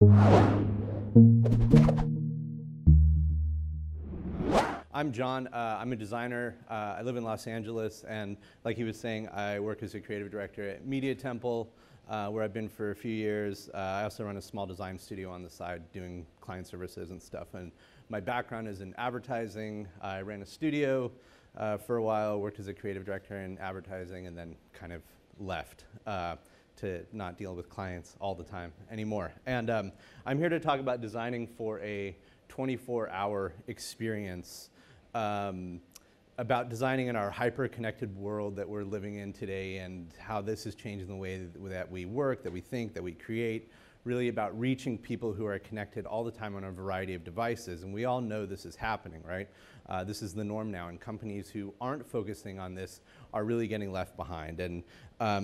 I'm Jon. I'm a designer. I live in Los Angeles, and like he was saying, I work as a creative director at Media Temple, where I've been for a few years. I also run a small design studio on the side doing client services and stuff. And my background is in advertising. I ran a studio for a while, worked as a creative director in advertising, and then kind of left to not deal with clients all the time anymore. And I'm here to talk about designing for a 24-hour experience, about designing in our hyper-connected world that we're living in today and how this is changing the way that we work, that we think, that we create, really about reaching people who are connected all the time on a variety of devices. And we all know this is happening, right? This is the norm now, and companies who aren't focusing on this are really getting left behind. And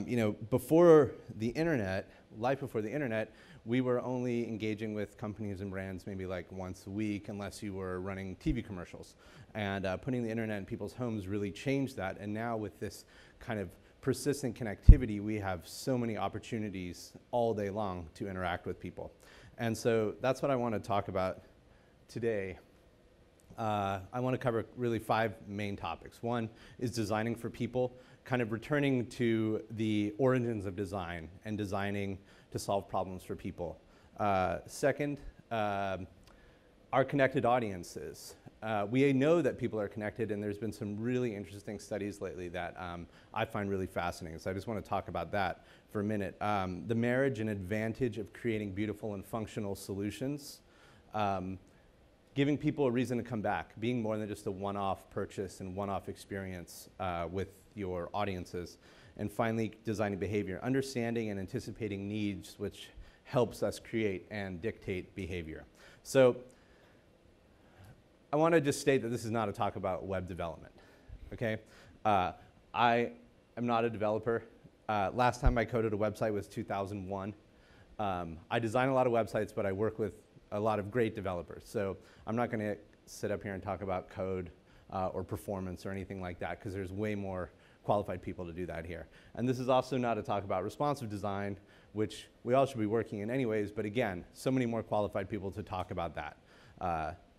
you know, before the internet, life before the internet, we were only engaging with companies and brands maybe like once a week, unless you were running TV commercials. And putting the internet in people's homes really changed that. And now with this kind of persistent connectivity, we have so many opportunities all day long to interact with people. And so that's what I want to talk about today. I want to cover really 5 main topics. One is designing for people, kind of returning to the origins of design and designing to solve problems for people. Second, our connected audiences. We know that people are connected, and there's been some really interesting studies lately that I find really fascinating. So I just want to talk about that for a minute. The marriage and advantage of creating beautiful and functional solutions. Giving people a reason to come back, being more than just a one-off purchase and one-off experience with your audiences. And finally, designing behavior, understanding and anticipating needs, which helps us create and dictate behavior. So I want to just state that this is not a talk about web development, okay? I am not a developer. Last time I coded a website was 2001. I design a lot of websites, but I work with a lot of great developers. So I'm not going to sit up here and talk about code or performance or anything like that, because there's way more qualified people to do that here. And this is also not a talk about responsive design, which we all should be working in anyways, but again, so many more qualified people to talk about that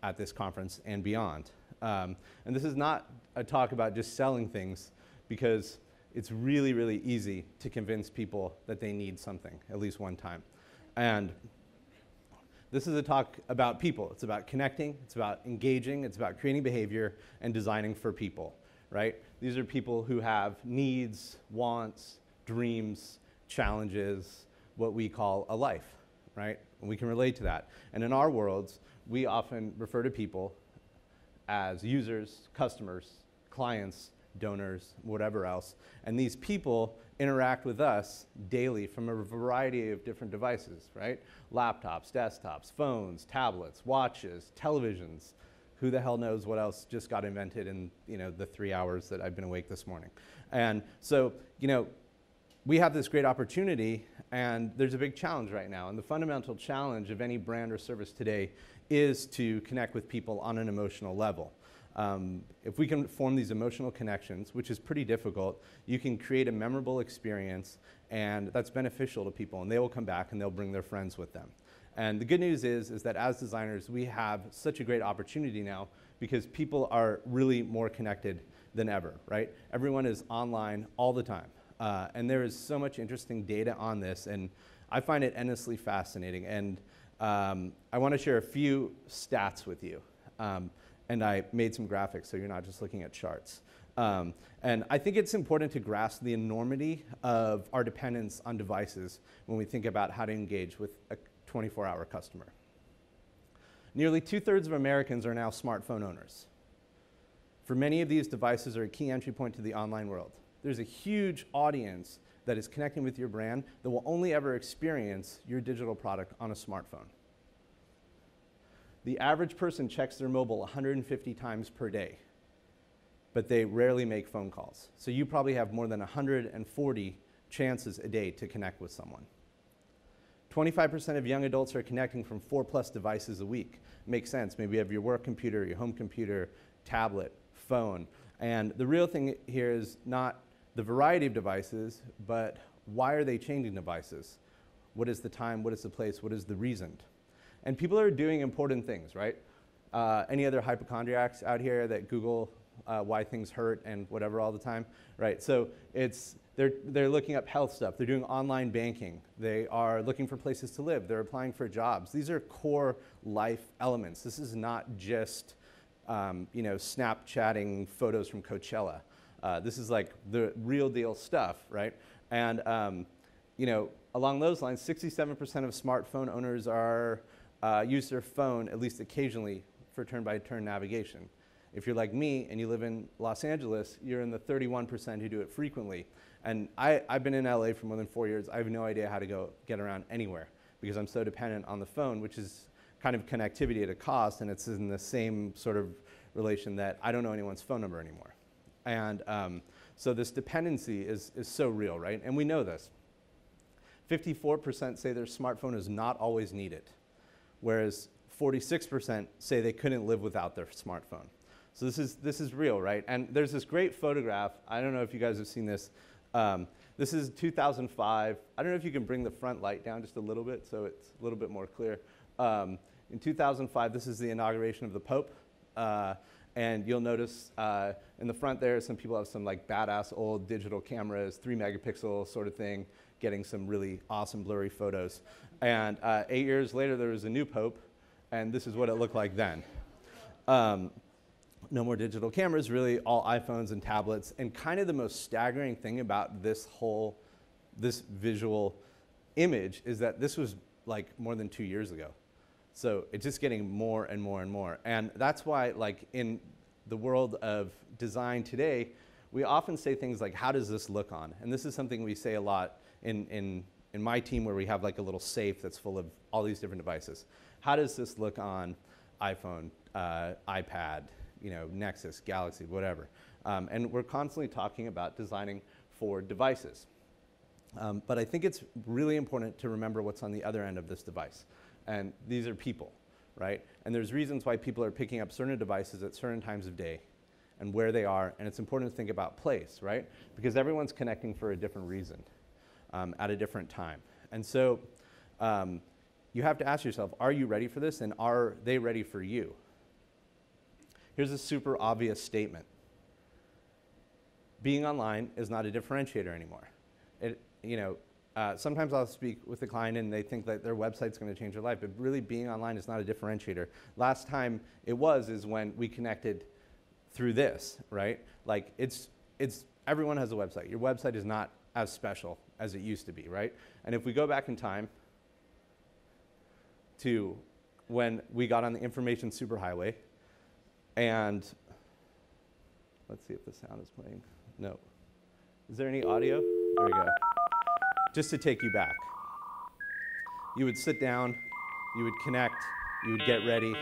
at this conference and beyond. And this is not a talk about just selling things, because it's really, really easy to convince people that they need something at least one time. And this is a talk about people. It's about connecting, it's about engaging, it's about creating behavior and designing for people, right? These are people who have needs, wants, dreams, challenges, what we call a life, right? And we can relate to that. And in our worlds, we often refer to people as users, customers, clients, donors, whatever else. And these people interact with us daily from a variety of different devices, right? Laptops, desktops, phones, tablets, watches, televisions. Who the hell knows what else just got invented in, you know, the 3 hours that I've been awake this morning. And so, you know, we have this great opportunity, and there's a big challenge right now. And the fundamental challenge of any brand or service today is to connect with people on an emotional level. If we can form these emotional connections, which is pretty difficult, you can create a memorable experience, and that's beneficial to people, and they will come back and they'll bring their friends with them. And the good news is that as designers, we have such a great opportunity now, because people are really more connected than ever, right? Everyone is online all the time. And there is so much interesting data on this, and I find it endlessly fascinating. And I want to share a few stats with you. And I made some graphics, so you're not just looking at charts. And I think it's important to grasp the enormity of our dependence on devices when we think about how to engage with a 24-hour customer. Nearly 2/3 of Americans are now smartphone owners. For many of these, devices are a key entry point to the online world. There's a huge audience that is connecting with your brand that will only ever experience your digital product on a smartphone. The average person checks their mobile 150 times per day, but they rarely make phone calls. So you probably have more than 140 chances a day to connect with someone. 25% of young adults are connecting from 4+ devices a week. Makes sense. Maybe you have your work computer, your home computer, tablet, phone. And the real thing here is not the variety of devices, but why are they changing devices? What is the time? What is the place? What is the reason? And people are doing important things, right? Any other hypochondriacs out here that Google why things hurt and whatever all the time, right? So they're looking up health stuff. They're doing online banking. They are looking for places to live. They're applying for jobs. These are core life elements. This is not just Snapchatting photos from Coachella. This is like the real deal stuff, right? And along those lines, 67% of smartphone owners use their phone at least occasionally for turn-by-turn navigation. If you're like me and you live in Los Angeles, you're in the 31% who do it frequently. And I've been in LA for more than 4 years. I have no idea how to get around anywhere because I'm so dependent on the phone, which is kind of connectivity at a cost, and it's in the same sort of relation that I don't know anyone's phone number anymore. And so this dependency is so real, right? And we know this. 54% say their smartphone is not always needed, whereas 46% say they couldn't live without their smartphone. So this is real, right? And there's this great photograph. I don't know if you guys have seen this. This is 2005. I don't know if you can bring the front light down just a little bit so it's a little bit more clear. In 2005, this is the inauguration of the Pope. And you'll notice in the front there, some people have some like badass old digital cameras, 3-megapixel sort of thing, getting some really awesome blurry photos. And 8 years later, there was a new Pope, and this is what it looked like then. No more digital cameras, really all iPhones and tablets. And kind of the most staggering thing about this visual image is that this was like more than 2 years ago. So it's just getting more and more and more. And that's why, like, in the world of design today, we often say things like, how does this look on? And this is something we say a lot in my team, where we have like a little safe that's full of all these different devices. How does this look on iPhone, iPad, Nexus, Galaxy, whatever? And we're constantly talking about designing for devices. But I think it's really important to remember what's on the other end of this device. And these are people, right? And there's reasons why people are picking up certain devices at certain times of day and where they are. And it's important to think about place, right? Because everyone's connecting for a different reason at a different time. And so you have to ask yourself, are you ready for this? And are they ready for you? Here's a super obvious statement. Being online is not a differentiator anymore. Sometimes I'll speak with a client and they think that their website's going to change their life, but really being online is not a differentiator. Last time it is when we connected through this, right? Like everyone has a website. Your website is not as special as it used to be, right? And if we go back in time to when we got on the information superhighway, and let's see if the sound is playing. No. Is there any audio? There we go. Just to take you back. You would sit down, you would connect, you would get ready.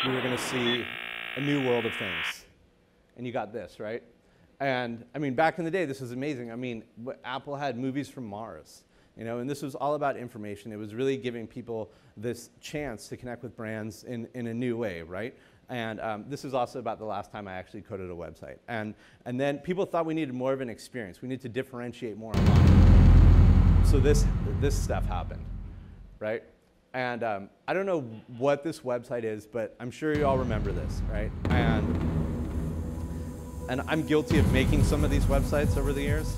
You were going to see a new world of things. And you got this, right? And I mean, back in the day, this was amazing. I mean, Apple had movies from Mars, and this was all about information. It was really giving people this chance to connect with brands in a new way, right? And this is also about the last time I actually coded a website. And then people thought we needed more of an experience. We need to differentiate more online. So this stuff happened, right? And I don't know what this website is, but I'm sure you all remember this, right? And I'm guilty of making some of these websites over the years.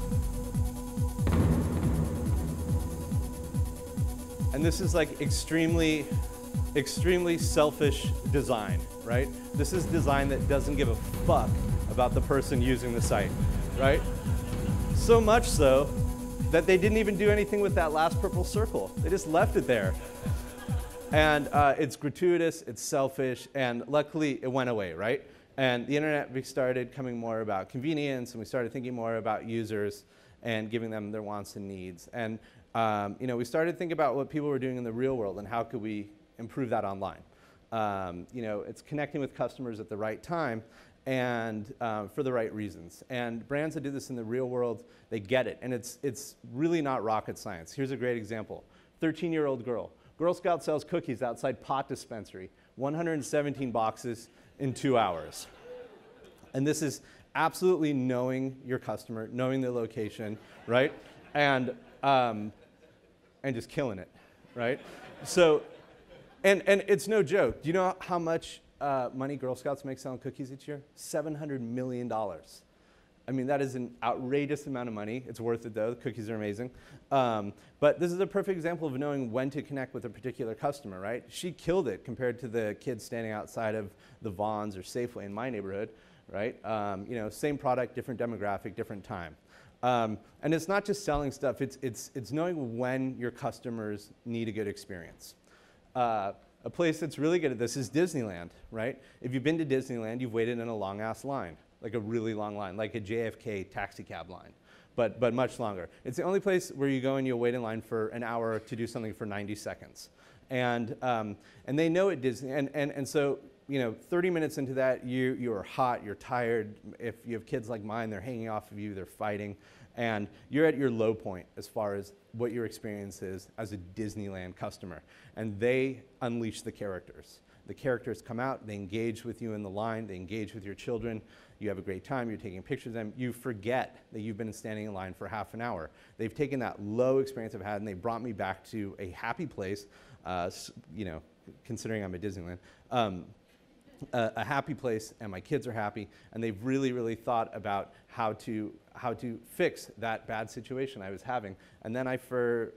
And this is like extremely selfish design, right? This is design that doesn't give a fuck about the person using the site, right? So much so that they didn't even do anything with that last purple circle. They just left it there. And it's gratuitous, it's selfish, and luckily it went away, right? And the internet, we started coming more about convenience, and we started thinking more about users and giving them their wants and needs. And we started thinking about what people were doing in the real world and how could we improve that online. It's connecting with customers at the right time and for the right reasons. And brands that do this in the real world, they get it. And it's really not rocket science. Here's a great example. 13-year-old girl. Girl Scout sells cookies outside pot dispensary. 117 boxes in 2 hours. And this is absolutely knowing your customer, knowing the location, right? And and just killing it, right? So, and it's no joke. Do you know how much money Girl Scouts make selling cookies each year? $700 million. I mean, that is an outrageous amount of money. It's worth it, though. The cookies are amazing. But this is a perfect example of knowing when to connect with a particular customer, right? She killed it compared to the kids standing outside of the Vons or Safeway in my neighborhood, right? You know, same product, different demographic, different time. And it's not just selling stuff. It's knowing when your customers need a good experience. A place that's really good at this is Disneyland, right? If you've been to Disneyland, you've waited in a long-ass line, like a really long line, like a JFK taxi cab line, but much longer. It's the only place where you go and you'll wait in line for an hour to do something for 90 seconds. And they know at Disney, and so, you know, 30 minutes into that, you are hot, you're tired. If you have kids like mine, they're hanging off of you, they're fighting. And you're at your low point as far as what your experience is as a Disneyland customer. And they unleash the characters. The characters come out, they engage with you in the line, they engage with your children. You have a great time, you're taking pictures of them. You forget that you've been standing in line for half an hour. They've taken that low experience I've had and they brought me back to a happy place, you know, considering I'm at Disneyland. A happy place, and my kids are happy, and they've really, really thought about how to fix that bad situation I was having. And then I forget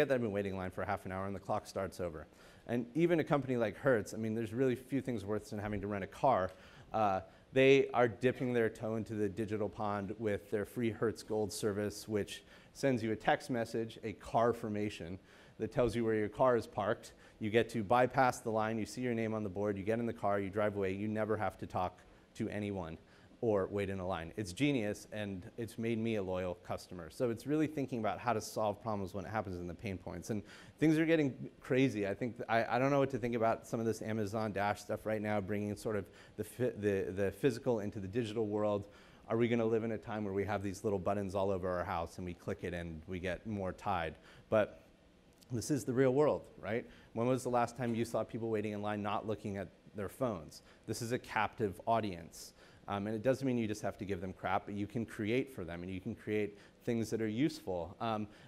that I've been waiting in line for half an hour, and the clock starts over. And even a company like Hertz, I mean, there's really few things worse than having to rent a car. They are dipping their toe into the digital pond with their free Hertz Gold service, which sends you a text message, a car formation, that tells you where your car is parked. You get to bypass the line, you see your name on the board, you get in the car, you drive away, you never have to talk to anyone or wait in a line. It's genius, and it's made me a loyal customer. So it's really thinking about how to solve problems when it happens in the pain points. And things are getting crazy. I think, I don't know what to think about some of this Amazon Dash stuff right now, bringing sort of the physical into the digital world. Are we gonna live in a time where we have these little buttons all over our house and we click it and we get more tied? But this is the real world, right? When was the last time you saw people waiting in line not looking at their phones? This is a captive audience. And it doesn't mean you just have to give them crap, but you can create for them and you can create things that are useful.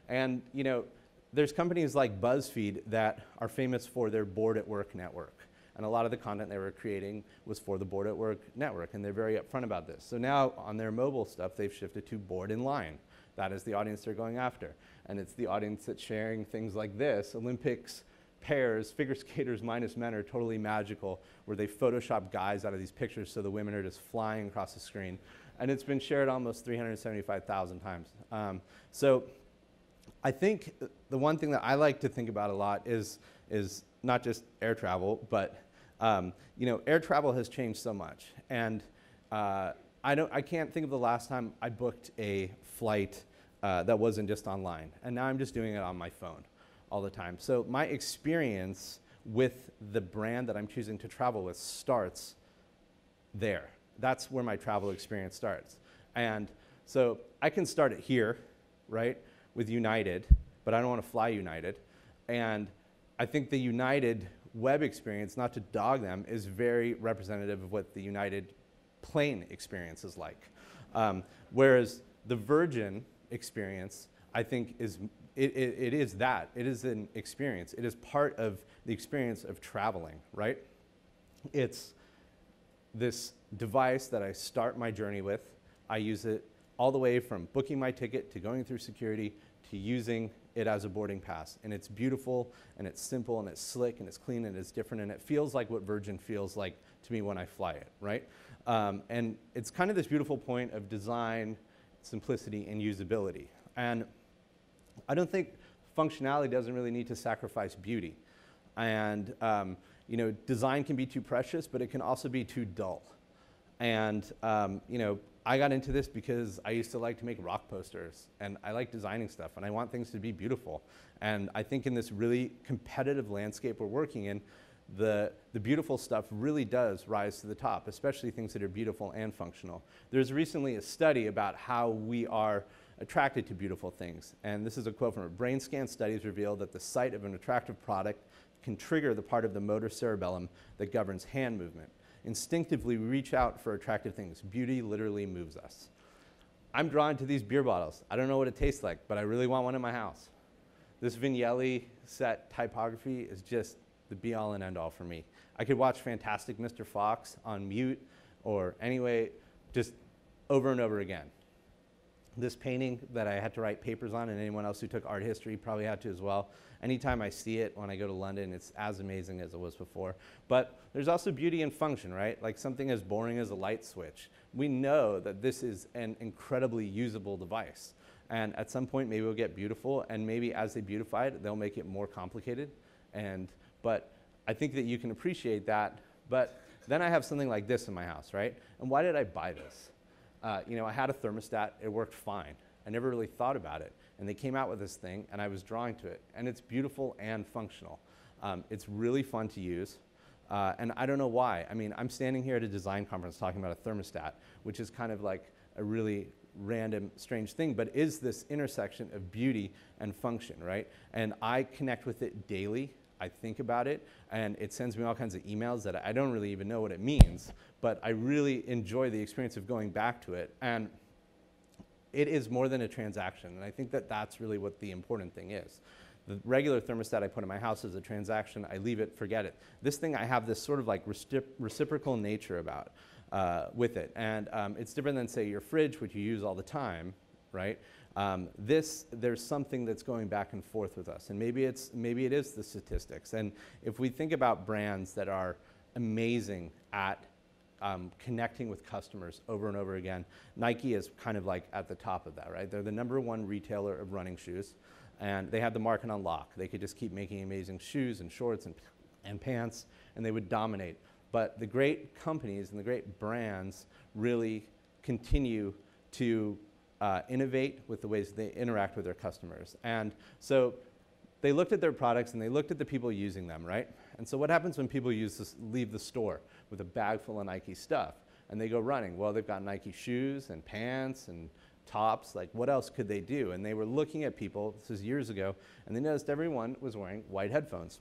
And you know, there's companies like BuzzFeed that are famous for their Bored at Work network. And a lot of the content they were creating was for the Bored at Work network, and they're very upfront about this. So now on their mobile stuff, they've shifted to Bored in Line. That is the audience they're going after. And it's the audience that's sharing things like this. Olympics pairs, figure skaters minus men, are totally magical, where they Photoshop guys out of these pictures so the women are just flying across the screen. And it's been shared almost 375,000 times. So I think the one thing that I like to think about a lot is not just air travel, but you know, air travel has changed so much. And I can't think of the last time I booked a flight that wasn't just online. And now I'm just doing it on my phone all the time. So my experience with the brand that I'm choosing to travel with starts there. That's where my travel experience starts. And so I can start it here, right, with United, but I don't want to fly United. And I think the United web experience, not to dog them, is very representative of what the United plane experience is like. Whereas the Virgin experience, I think, is it is that. It is an experience. It is part of the experience of traveling, right? It's this device that I start my journey with. I use it all the way from booking my ticket to going through security to using it as a boarding pass. And it's beautiful, and it's simple, and it's slick, and it's clean, and it's different, and it feels like what Virgin feels like to me when I fly it, right? And it's kind of this beautiful point of design, simplicity, and usability. And I don't think functionality doesn't really need to sacrifice beauty. And you know, design can be too precious, but it can also be too dull. And you know, I got into this because I used to like to make rock posters, and I like designing stuff, and I want things to be beautiful. And I think in this really competitive landscape we're working in, the beautiful stuff really does rise to the top, especially things that are beautiful and functional. There's recently a study about how we are attracted to beautiful things. And this is a quote from it. Brain scan studies reveal that the sight of an attractive product can trigger the part of the motor cerebellum that governs hand movement. Instinctively, we reach out for attractive things. Beauty literally moves us. I'm drawn to these beer bottles. I don't know what it tastes like, but I really want one in my house. this Vignelli set typography is just the be-all and end-all for me. I could watch Fantastic Mr. Fox on mute or anyway, just over and over again. This painting that I had to write papers on, and anyone else who took art history probably had to as well. Anytime I see it when I go to London, it's as amazing as it was before. But there's also beauty in function, right? Like something as boring as a light switch. We know that this is an incredibly usable device. And at some point, maybe it'll get beautiful, and maybe as they beautify it, they'll make it more complicated. But I think that you can appreciate that. But then I have something like this in my house, right? And why did I buy this? I had a thermostat, it worked fine. I never really thought about it. And they came out with this thing, and I was drawing to it. And it's beautiful and functional. It's really fun to use. And I don't know why. I mean, I'm standing here at a design conference talking about a thermostat, which is kind of like a really random, strange thing, but is this intersection of beauty and function, right? And I connect with it daily. I think about it, and it sends me all kinds of emails that I don't really even know what it means, but I really enjoy the experience of going back to it. And it is more than a transaction, and I think that that's really what the important thing is. The regular thermostat I put in my house is a transaction. I leave it, forget it. This thing, I have this sort of like reciprocal nature about with it. And it's different than, say, your fridge, which you use all the time, right? There's something that's going back and forth with us. And maybe it is the statistics. And if we think about brands that are amazing at connecting with customers over and over again, Nike is kind of like at the top of that, right? They're the #1 retailer of running shoes. And they had the market on lock. They could just keep making amazing shoes and shorts and pants, and they would dominate. But the great companies and the great brands really continue to innovate with the ways they interact with their customers. And so they looked at their products and they looked at the people using them, right? And so what happens when people leave the store with a bag full of Nike stuff and they go running? Well, they've got Nike shoes and pants and tops. Like, what else could they do? And they were looking at people, this was years ago, and they noticed everyone was wearing white headphones.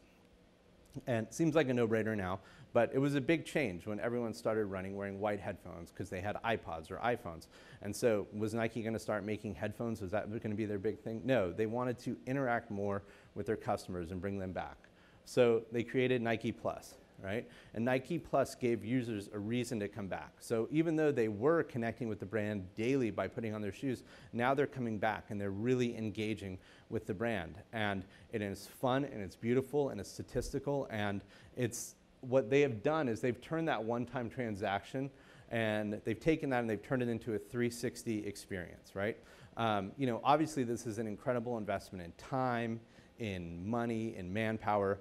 And it seems like a no-brainer now, but it was a big change when everyone started running wearing white headphones because they had iPods or iPhones. And so was Nike going to start making headphones? Was that going to be their big thing? No, they wanted to interact more with their customers and bring them back. So they created Nike Plus, right? And Nike Plus gave users a reason to come back. So even though they were connecting with the brand daily by putting on their shoes, now they're coming back and they're really engaging with the brand. And it is fun and it's beautiful and it's statistical, and it's what they have done is they've turned that one-time transaction and they've taken that and they've turned it into a 360 experience, right? Obviously this is an incredible investment in time, in money, in manpower,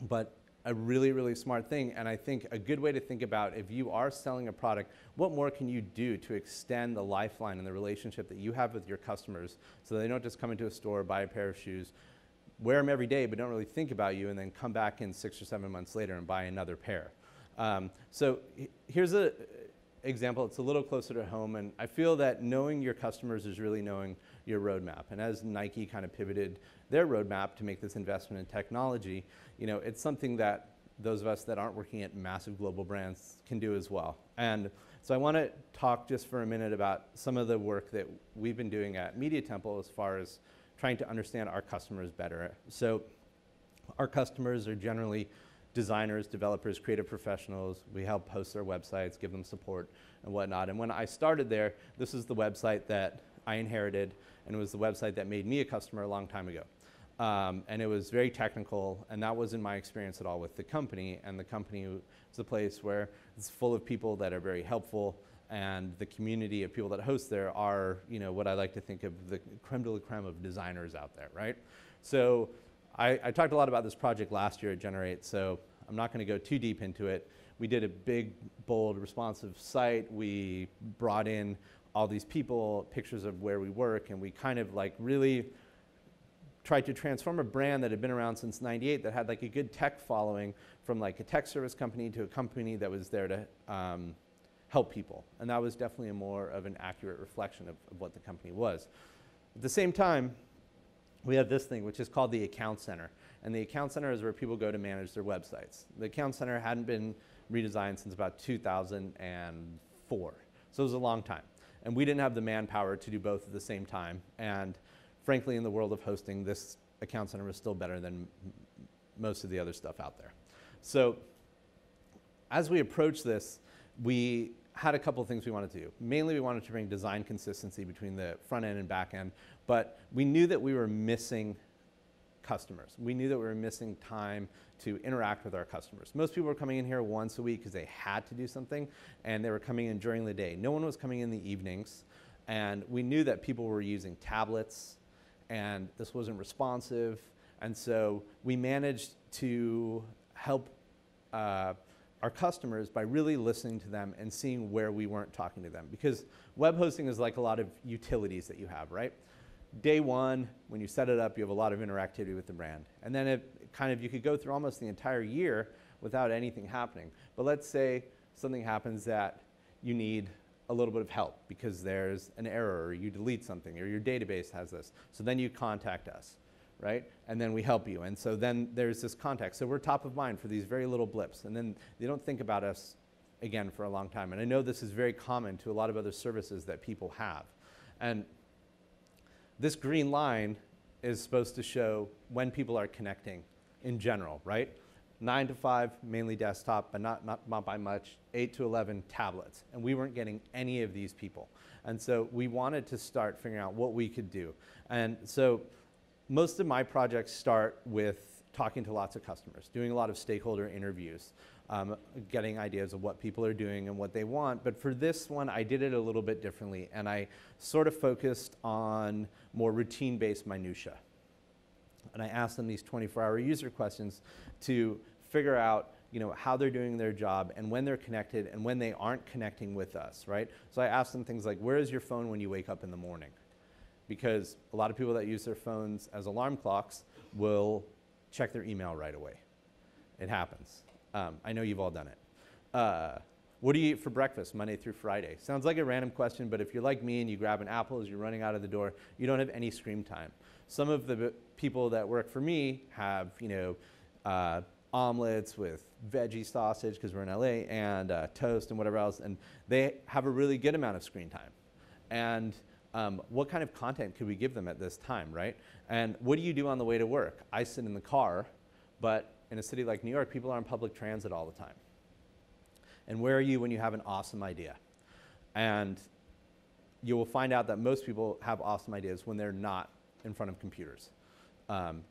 but a really, really smart thing. And I think a good way to think about, if you are selling a product, what more can you do to extend the lifeline and the relationship that you have with your customers so they don't just come into a store, buy a pair of shoes, wear them every day, but don't really think about you, and then come back in 6 or 7 months later and buy another pair. So here's an example. It's a little closer to home, and I feel that knowing your customers is really knowing your roadmap. And as Nike kind of pivoted their roadmap to make this investment in technology, it's something that those of us that aren't working at massive global brands can do as well. And so I want to talk just for a minute about some of the work that we've been doing at Media Temple as far as trying to understand our customers better. So our customers are generally designers, developers, creative professionals. We help host their websites, give them support and whatnot. And when I started there, this is the website that I inherited, and it was the website that made me a customer a long time ago. And it was very technical, and that wasn't my experience at all with the company. And the company is a place where it's full of people that are very helpful, and the community of people that host there are, what I like to think of the creme de la creme of designers out there, right? So I talked a lot about this project last year at Generate, so I'm not going to go too deep into it. We did a big, bold, responsive site. We brought in all these people, pictures of where we work, and we kind of like really tried to transform a brand that had been around since '98 that had like a good tech following from like a tech service company to a company that was there to help people. And that was definitely more of an accurate reflection of what the company was. At the same time, we have this thing which is called the Account Center. And the Account Center is where people go to manage their websites. The Account Center hadn't been redesigned since about 2004. So it was a long time. And we didn't have the manpower to do both at the same time. And frankly, in the world of hosting, this account center was still better than most of the other stuff out there. So as we approached this, we had a couple of things we wanted to do. Mainly, we wanted to bring design consistency between the front end and back end, but we knew that we were missing customers. We knew that we were missing time to interact with our customers. Most people were coming in here once a week because they had to do something, and they were coming in during the day. No one was coming in the evenings, and we knew that people were using tablets, and this wasn't responsive, and so we managed to help our customers by really listening to them and seeing where we weren't talking to them. Because web hosting is like a lot of utilities that you have, right? Day one, when you set it up, you have a lot of interactivity with the brand. And then you could go through almost the entire year without anything happening. But let's say something happens that you need a little bit of help because there's an error, or you delete something, or your database has this. So then you contact us, right? And then we help you. And so then there's this contact. So we're top of mind for these very little blips. And then they don't think about us again for a long time. And I know this is very common to a lot of other services that people have. And this green line is supposed to show when people are connecting in general, right? 9 to 5, mainly desktop, but not by much. 8 to 11, tablets. And we weren't getting any of these people. And so we wanted to start figuring out what we could do. And so most of my projects start with talking to lots of customers, doing a lot of stakeholder interviews, getting ideas of what people are doing and what they want. But for this one, I did it a little bit differently, and I sort of focused on more routine-based minutia. And I asked them these 24-hour user questions to figure out how they're doing their job and when they're connected and when they aren't connecting with us, right? So I asked them things like, where is your phone when you wake up in the morning? Because a lot of people that use their phones as alarm clocks will check their email right away. It happens. I know you've all done it. What do you eat for breakfast Monday through Friday? Sounds like a random question, but if you're like me and you grab an apple as you're running out of the door, you don't have any screen time. Some of the people that work for me have, omelets with veggie sausage, because we're in LA, and toast and whatever else, and they have a really good amount of screen time. And what kind of content could we give them at this time, right? And what do you do on the way to work? I sit in the car, but in a city like New York, people are on public transit all the time. And where are you when you have an awesome idea? And you will find out that most people have awesome ideas when they're not in front of computers.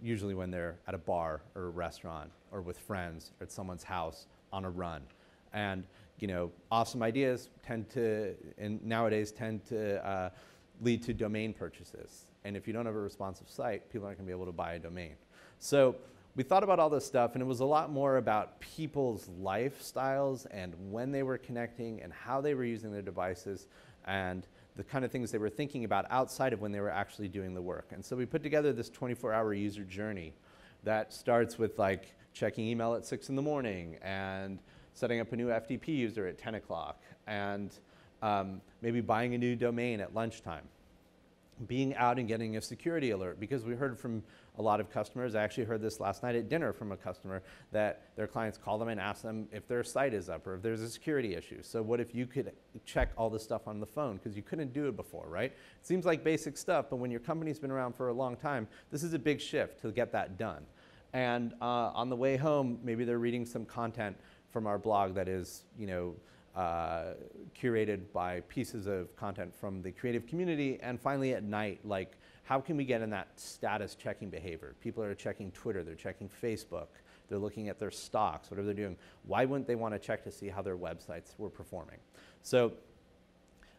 Usually when they're at a bar or a restaurant or with friends or at someone's house on a run. And awesome ideas nowadays tend to lead to domain purchases. And if you don't have a responsive site, people aren't going to be able to buy a domain. So we thought about all this stuff, and it was a lot more about people's lifestyles and when they were connecting and how they were using their devices and the kind of things they were thinking about outside of when they were actually doing the work. And so we put together this 24-hour user journey that starts with checking email at 6 in the morning and setting up a new FTP user at 10 o'clock and maybe buying a new domain at lunchtime. Being out and getting a security alert, because we heard from a lot of customers. I actually heard this last night at dinner from a customer that their clients call them and ask them if their site is up or if there's a security issue. So what if you could check all this stuff on the phone, because you couldn't do it before, right? It seems like basic stuff, but when your company's been around for a long time, this is a big shift to get that done. And on the way home, maybe they're reading some content from our blog that is, curated by pieces of content from the creative community. And finally at night, how can we get in that status checking behavior? People are checking Twitter, they're checking Facebook, they're looking at their stocks, whatever they're doing. Why wouldn't they want to check to see how their websites were performing? So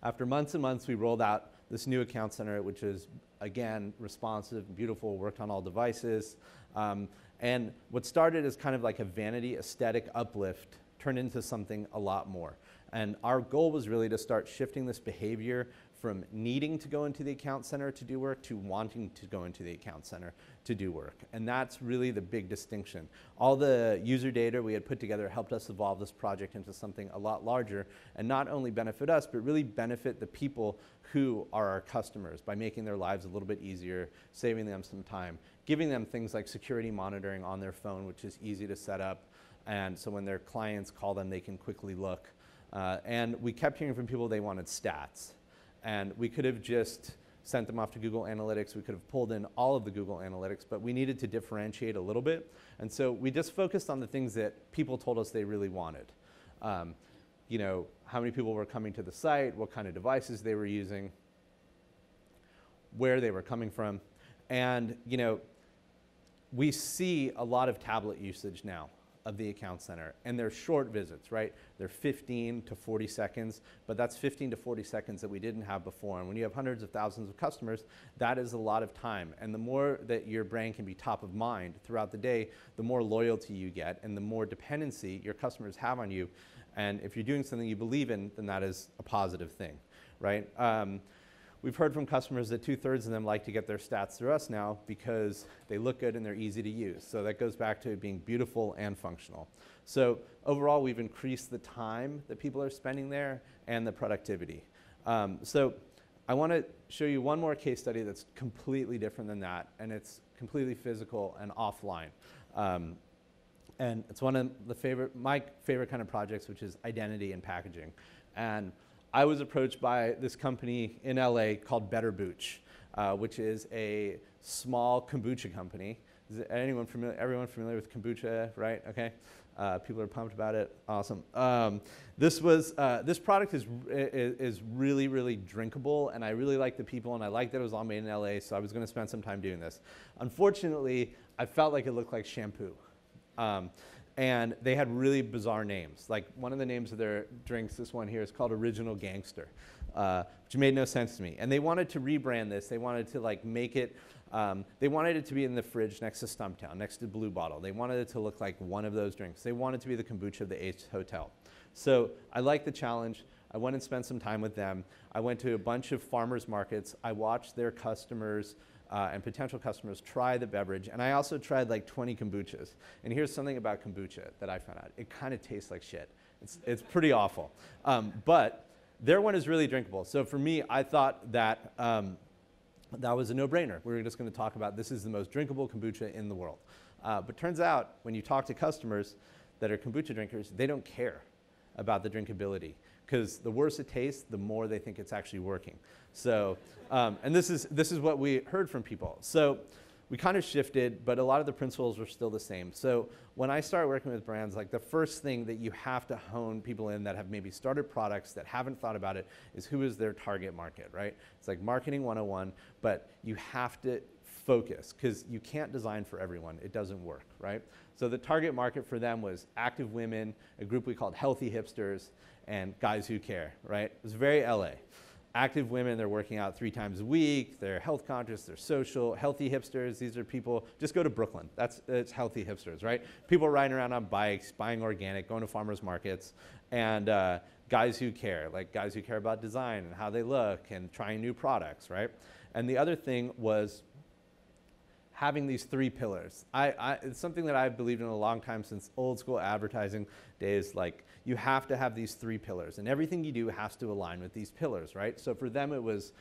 after months and months, we rolled out this new account center, which is, again, responsive, beautiful, worked on all devices. And what started as kind of like a vanity aesthetic uplift turned into something a lot more. And our goal was really to start shifting this behavior from needing to go into the account center to do work to wanting to go into the account center to do work. And that's really the big distinction. All the user data we had put together helped us evolve this project into something a lot larger and not only benefit us, but really benefit the people who are our customers by making their lives a little bit easier, saving them some time, giving them things like security monitoring on their phone, which is easy to set up. And so when their clients call them, they can quickly look. And we kept hearing from people they wanted stats. And we could have just sent them off to Google Analytics. We could have pulled in all of the Google Analytics, but we needed to differentiate a little bit. And so we just focused on the things that people told us they really wanted. You know, how many people were coming to the site, what kind of devices they were using, where they were coming from. And, you know, we see a lot of tablet usage now of the Account Center, and they're short visits, right? They're 15 to 40 seconds, but that's 15 to 40 seconds that we didn't have before. And when you have hundreds of thousands of customers, that is a lot of time. And the more that your brand can be top of mind throughout the day, the more loyalty you get and the more dependency your customers have on you. And if you're doing something you believe in, then that is a positive thing, right? We've heard from customers that 2/3 of them like to get their stats through us now because they look good and they're easy to use. So that goes back to it being beautiful and functional. So overall, we've increased the time that people are spending there and the productivity. So I want to show you one more case study that's completely different than that, and it's completely physical and offline. And it's one of my favorite kind of projects, which is identity and packaging. And I was approached by this company in LA called Better Booch, which is a small kombucha company. Is everyone familiar with kombucha, right? Okay. People are pumped about it. Awesome. This product is really, really drinkable, and I really like the people, and I like that it was all made in LA, so I was going to spend some time doing this. Unfortunately, I felt like it looked like shampoo. And they had really bizarre names. Like one of the names of their drinks, this one here, is called Original Gangster, which made no sense to me. And they wanted to rebrand this. They wanted to like make it, they wanted it to be in the fridge next to Stumptown, next to Blue Bottle. They wanted it to look like one of those drinks. They wanted to be the kombucha of the Ace Hotel. So I liked the challenge. I went and spent some time with them. I went to a bunch of farmers markets. I watched their customers and potential customers try the beverage. And I also tried like 20 kombuchas. And here's something about kombucha that I found out. It kind of tastes like shit. It's pretty awful. But their one is really drinkable. So for me, I thought that that was a no-brainer. We were just going to talk about this is the most drinkable kombucha in the world. But turns out when you talk to customers that are kombucha drinkers, they don't care about the drinkability, because the worse it tastes, the more they think it's actually working. So, and this is what we heard from people. So we kind of shifted, but a lot of the principles were still the same. So when I started working with brands, like the first thing that you have to hone people in that have maybe started products that haven't thought about it is who is their target market, right? It's like marketing 101, but you have to focus, because you can't design for everyone. It doesn't work, right? So the target market for them was active women, a group we called healthy hipsters, and guys who care, right? It was very LA. Active women, they're working out 3 times a week, they're health conscious, they're social. Healthy hipsters, these are people, just go to Brooklyn. It's healthy hipsters, right? People riding around on bikes, buying organic, going to farmers markets, and guys who care, like guys who care about design and how they look and trying new products, right? And the other thing was having these 3 pillars. It's something that I've believed in a long time, since old school advertising days. Like, you have to have these 3 pillars, and everything you do has to align with these pillars, right? So for them, it was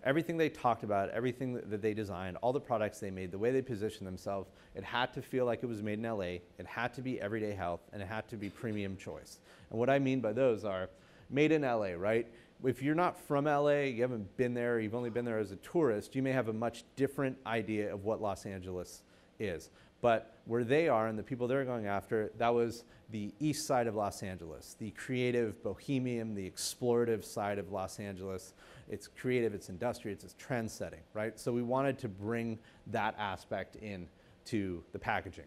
everything they talked about, everything that they designed, all the products they made, the way they positioned themselves, it had to feel like it was made in LA, it had to be everyday health, and it had to be premium choice. And what I mean by those are made in LA, right? If you're not from LA, you haven't been there, you've only been there as a tourist, you may have a much different idea of what Los Angeles is. But where they are and the people they're going after, that was the east side of Los Angeles, the creative bohemian, the explorative side of Los Angeles. It's creative, it's industrial, it's trend setting, right? So we wanted to bring that aspect in to the packaging.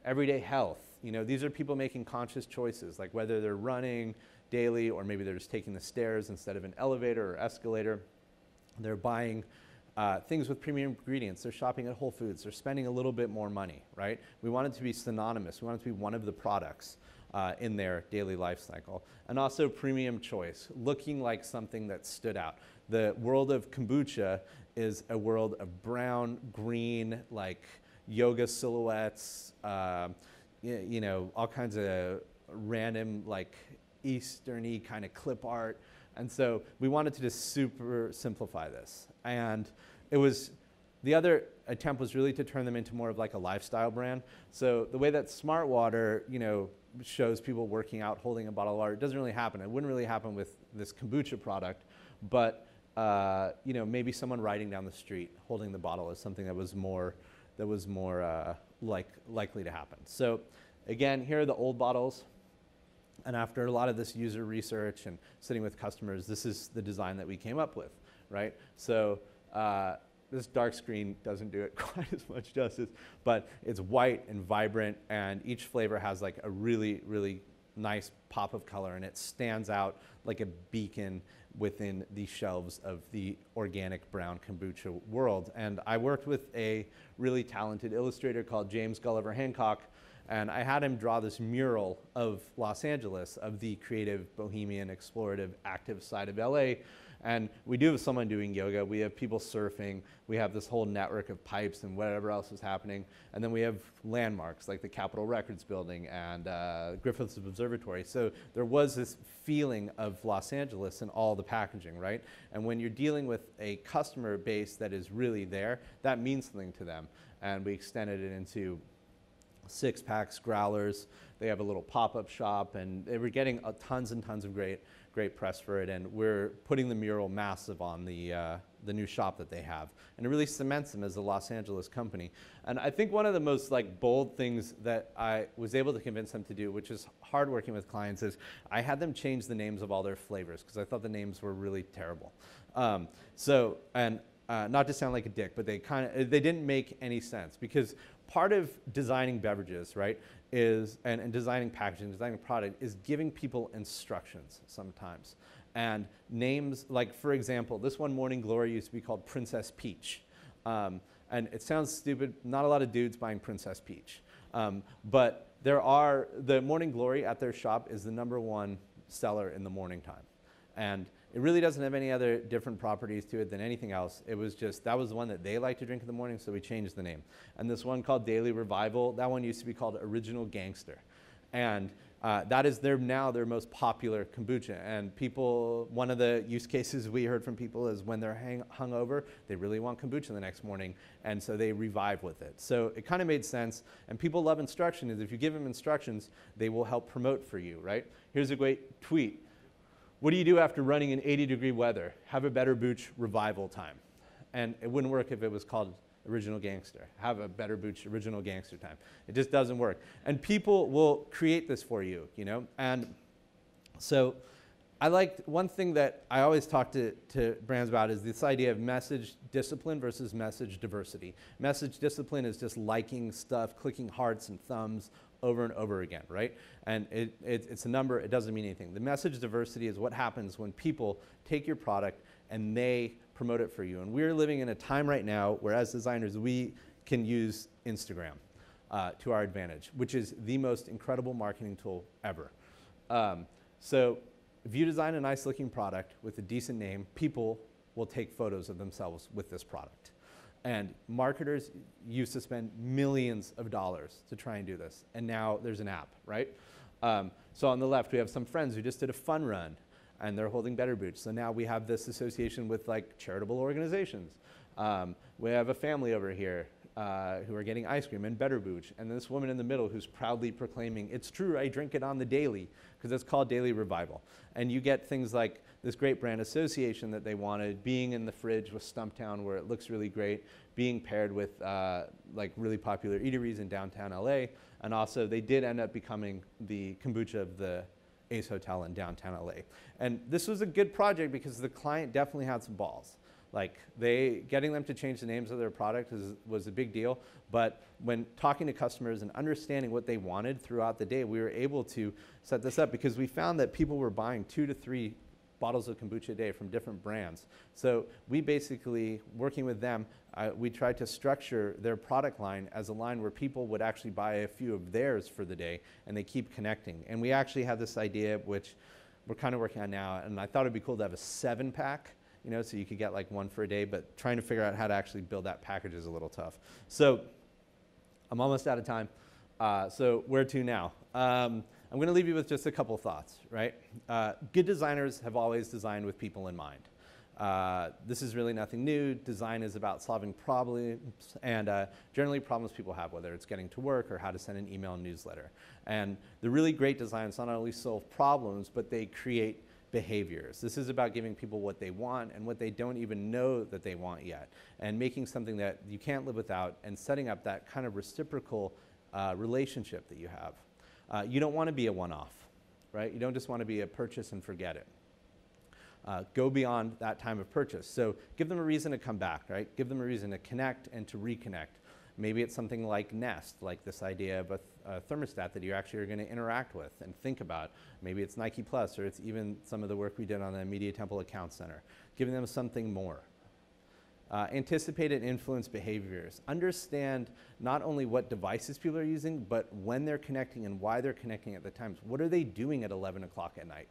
Everyday health, you know, these are people making conscious choices, like whether they're running daily, or maybe they're just taking the stairs instead of an elevator or escalator. They're buying things with premium ingredients. They're shopping at Whole Foods. They're spending a little bit more money, right? We want it to be synonymous. We want it to be one of the products in their daily life cycle. And also premium choice, looking like something that stood out. The world of kombucha is a world of brown, green, like yoga silhouettes, you know, all kinds of random, like, Eastern-y kind of clip art. And so we wanted to just super simplify this. And it was, the other attempt was really to turn them into more of like a lifestyle brand. So the way that Smart Water, you know, shows people working out holding a bottle of water, it doesn't really happen. It wouldn't really happen with this kombucha product, but you know, maybe someone riding down the street holding the bottle is something that was more likely to happen. So again, here are the old bottles. And after a lot of this user research and sitting with customers, this is the design that we came up with, right? So this dark screen doesn't do it quite as much justice, but it's white and vibrant, and each flavor has like a really, really nice pop of color, and it stands out like a beacon within the shelves of the organic brown kombucha world. And I worked with a really talented illustrator called James Gulliver Hancock, and I had him draw this mural of Los Angeles, of the creative, bohemian, explorative, active side of LA. And we do have someone doing yoga, we have people surfing, we have this whole network of pipes and whatever else is happening. And then we have landmarks like the Capitol Records Building and Griffith Observatory. So there was this feeling of Los Angeles in all the packaging, right? And when you're dealing with a customer base that is really there, that means something to them. And we extended it into 6-packs, growlers. They have a little pop-up shop, and they were getting tons and tons of great press for it. And we're putting the mural massive on the new shop that they have, and it really cements them as a Los Angeles company. And I think one of the most like bold things that I was able to convince them to do, which is hard working with clients, is I had them change the names of all their flavors because I thought the names were really terrible. Not to sound like a dick, but they didn't make any sense, because part of designing beverages, right, is, and designing packaging, designing product, is giving people instructions sometimes. And names, like for example, this one, Morning Glory, used to be called Princess Peach. And it sounds stupid, not a lot of dudes buying Princess Peach. But the Morning Glory at their shop is the #1 seller in the morning time. And it really doesn't have any other different properties to it than anything else. It was just, that was the one that they like to drink in the morning, so we changed the name. And this one called Daily Revival, that one used to be called Original Gangster. And that is now their most popular kombucha. And people, one of the use cases we heard from people is when they're hungover, they really want kombucha the next morning, and so they revive with it. So it kind of made sense, and people love instructions. If you give them instructions, they will help promote for you, right? Here's a great tweet. What do you do after running in 80-degree weather? Have a Better Booch revival time. And it wouldn't work if it was called Original Gangster. Have a Better Booch Original Gangster time. It just doesn't work. And people will create this for you, you know? And so I liked one thing that I always talk to brands about is this idea of message discipline versus message diversity. Message discipline is just liking stuff, clicking hearts and thumbs over and over again, right? And it's a number, it doesn't mean anything. The message diversity is what happens when people take your product and they promote it for you. And we're living in a time right now where, as designers, we can use Instagram to our advantage, which is the most incredible marketing tool ever. So if you design a nice looking product with a decent name, people will take photos of themselves with this product. And marketers used to spend millions of dollars to try and do this. And now there's an app, right? So on the left, we have some friends who just did a fun run, and they're holding Better Booch. So now we have this association with like charitable organizations. We have a family over here who are getting ice cream and Better Booch. And this woman in the middle who's proudly proclaiming, it's true, I drink it on the daily, because it's called Daily Revival. And you get things like this great brand association that they wanted, being in the fridge with Stumptown where it looks really great, being paired with like really popular eateries in downtown LA. And also they did end up becoming the kombucha of the Ace Hotel in downtown LA. And this was a good project because the client definitely had some balls. Like getting them to change the names of their product was a big deal. But when talking to customers and understanding what they wanted throughout the day, we were able to set this up because we found that people were buying 2 to 3 bottles of kombucha a day from different brands. So we basically, working with them, we tried to structure their product line as a line where people would actually buy a few of theirs for the day, and they keep connecting. And we actually have this idea, which we're kind of working on now, and I thought it'd be cool to have a 7-pack, you know, so you could get like 1 for a day, but trying to figure out how to actually build that package is a little tough. So I'm almost out of time. So where to now? I'm going to leave you with just a couple thoughts, right? Good designers have always designed with people in mind. This is really nothing new. Design is about solving problems, and generally problems people have, whether it's getting to work or how to send an email and newsletter. And the really great designs not only solve problems, but they create behaviors. This is about giving people what they want and what they don't even know that they want yet, and making something that you can't live without, and setting up that kind of reciprocal relationship that you have. You don't want to be a one-off, right? You don't just want to be a purchase and forget it. Go beyond that time of purchase. So give them a reason to come back, right? Give them a reason to connect and to reconnect. Maybe it's something like Nest, like this idea of a thermostat that you actually are going to interact with and think about. Maybe it's Nike Plus, or it's even some of the work we did on the Media Temple Account Center, giving them something more. Anticipate and influence behaviors. Understand not only what devices people are using, but when they're connecting and why they're connecting at the times. What are they doing at 11 o'clock at night,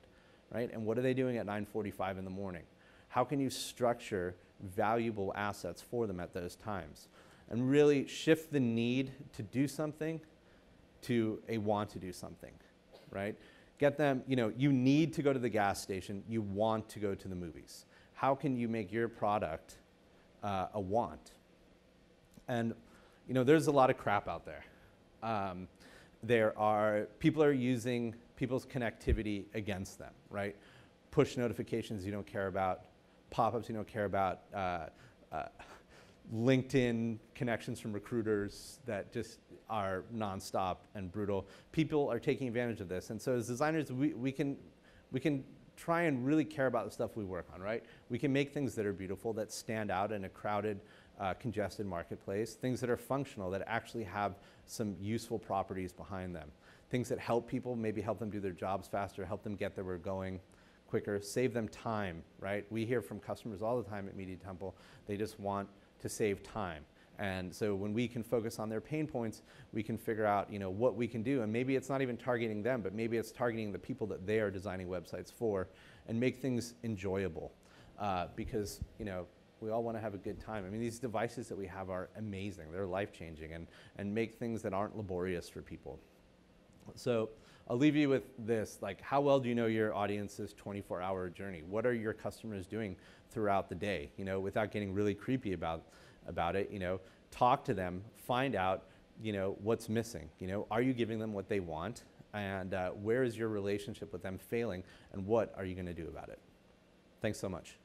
right? And what are they doing at 9:45 in the morning? How can you structure valuable assets for them at those times? And really shift the need to do something to a want to do something, right? Get them, you need to go to the gas station, you want to go to the movies. How can you make your product a want? And, there's a lot of crap out there. People are using people's connectivity against them, right? Push notifications you don't care about, pop-ups you don't care about, LinkedIn connections from recruiters that just are nonstop and brutal. People are taking advantage of this. And so as designers, we can try and really care about the stuff we work on, right? We can make things that are beautiful, that stand out in a crowded, congested marketplace, things that are functional, that actually have some useful properties behind them, things that help people, maybe help them do their jobs faster, help them get where we're going quicker, save them time, right? We hear from customers all the time at Media Temple, they just want to save time. And so when we can focus on their pain points, we can figure out, what we can do. And maybe it's not even targeting them, but maybe it's targeting the people that they are designing websites for, and make things enjoyable. Because, we all want to have a good time. I mean, these devices that we have are amazing. They're life-changing, and make things that aren't laborious for people. So I'll leave you with this, like, how well do you know your audience's 24-hour journey? What are your customers doing throughout the day? Without getting really creepy about it, talk to them, find out, what's missing. Are you giving them what they want? And where is your relationship with them failing? And what are you going to do about it? Thanks so much.